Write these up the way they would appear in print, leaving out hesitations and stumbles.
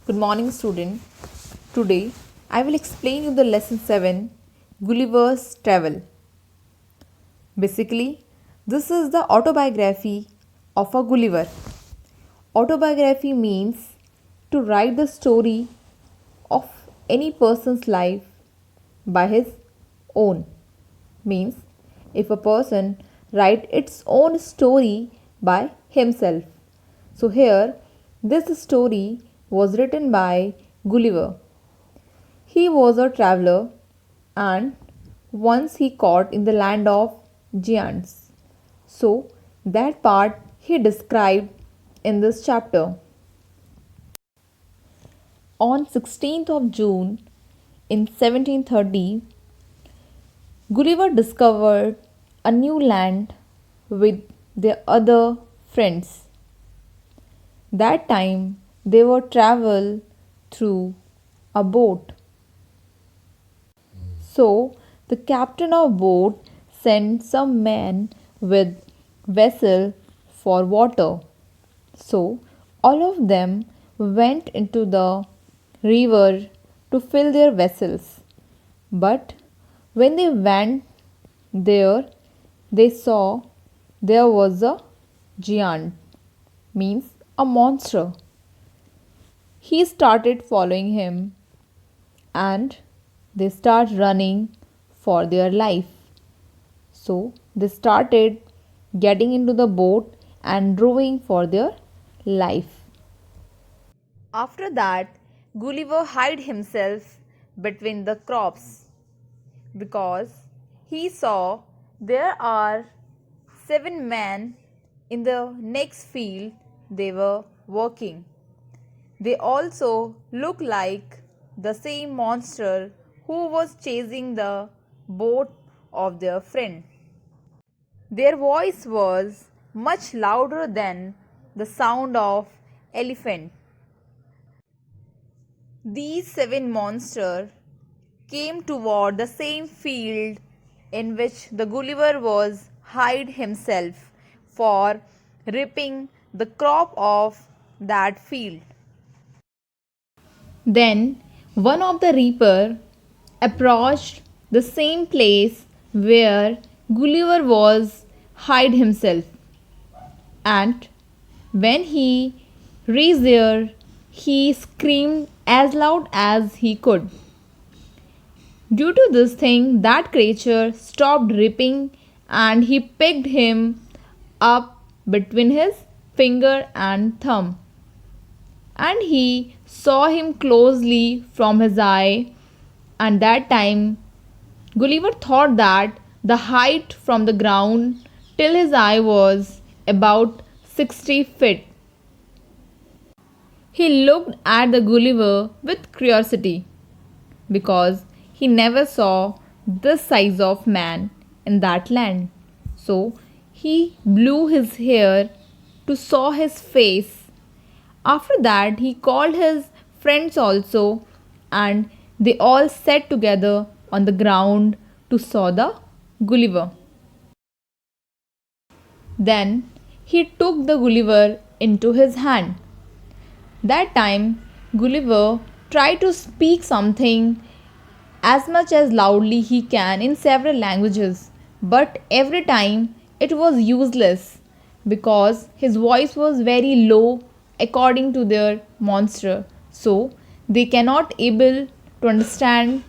Good morning, student. Today I will explain you the lesson 7 Gulliver's Travel. Basically, this is the autobiography of a Gulliver. Autobiography means to write the story of any person's life by his own. Means if a person write its own story by himself. So here this story was written by Gulliver. He was a traveler and once he caught in the land of giants. So that part he described in this chapter. On 16th of June in 1730, Gulliver discovered a new land with their other friends. That time they were travel through a boat. So the captain of boat sent some men with vessel for water. So all of them went into the river to fill their vessels. But when they went there, they saw there was a giant, means a monster. He started following him and they start running for their life. So they started getting into the boat and rowing for their life. After that, Gulliver hid himself between the crops because he saw there are 7 men in the next field they were working. They also looked like the same monster who was chasing the boat of their friend. Their voice was much louder than the sound of elephant. These 7 monsters came toward the same field in which the Gulliver was hid himself for reaping the crop of that field. Then one of the reaper approached the same place where Gulliver was hid himself, and when he reached there, he screamed as loud as he could. Due to this thing, that creature stopped reaping and he picked him up between his finger and thumb. And he saw him closely from his eye, and that time Gulliver thought that the height from the ground till his eye was about 60 feet. He looked at the Gulliver with curiosity because he never saw this size of man in that land. So he blew his hair to saw his face. After that, he called his friends also, and they all sat together on the ground to saw the Gulliver. Then he took the Gulliver into his hand. That time, Gulliver tried to speak something as much as loudly he can in several languages, but every time it was useless because his voice was very low according to their monster, so they cannot able to understand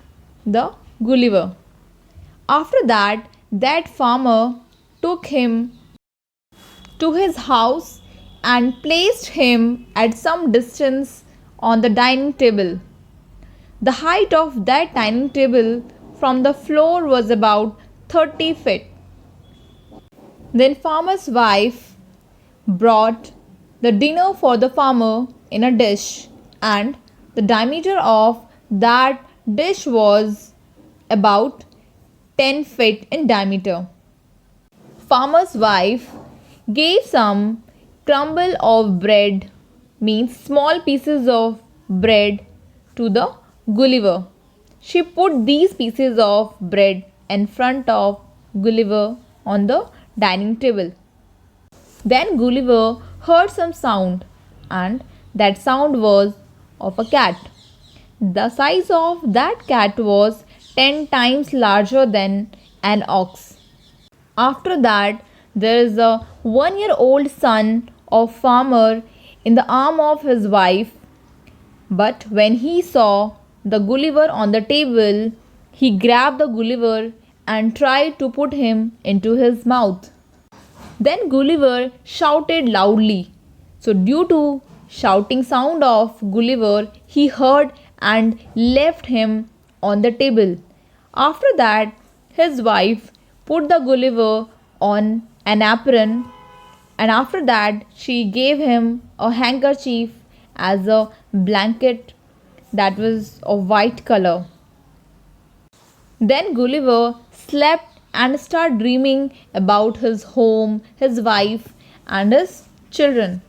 the Gulliver. After that, that farmer took him to his house and placed him at some distance on the dining table. The height of that dining table from the floor was about 30 feet. Then farmer's wife brought the dinner for the farmer in a dish, and the diameter of that dish was about 10 feet in diameter. Farmer's wife gave some crumble of bread, means small pieces of bread, to the Gulliver. She put these pieces of bread in front of Gulliver on the dining table. Then Gulliver heard some sound, and that sound was of a cat. The size of that cat was 10 times larger than an ox. After that, there is a 1 year old son of farmer in the arm of his wife. But when he saw the Gulliver on the table, he grabbed the Gulliver and tried to put him into his mouth. Then Gulliver shouted loudly. So due to shouting sound of Gulliver, he heard and left him on the table. After that, his wife put the Gulliver on an apron, and after that she gave him a handkerchief as a blanket that was of white color. Then Gulliver slept and started dreaming about his home, his wife, and his children.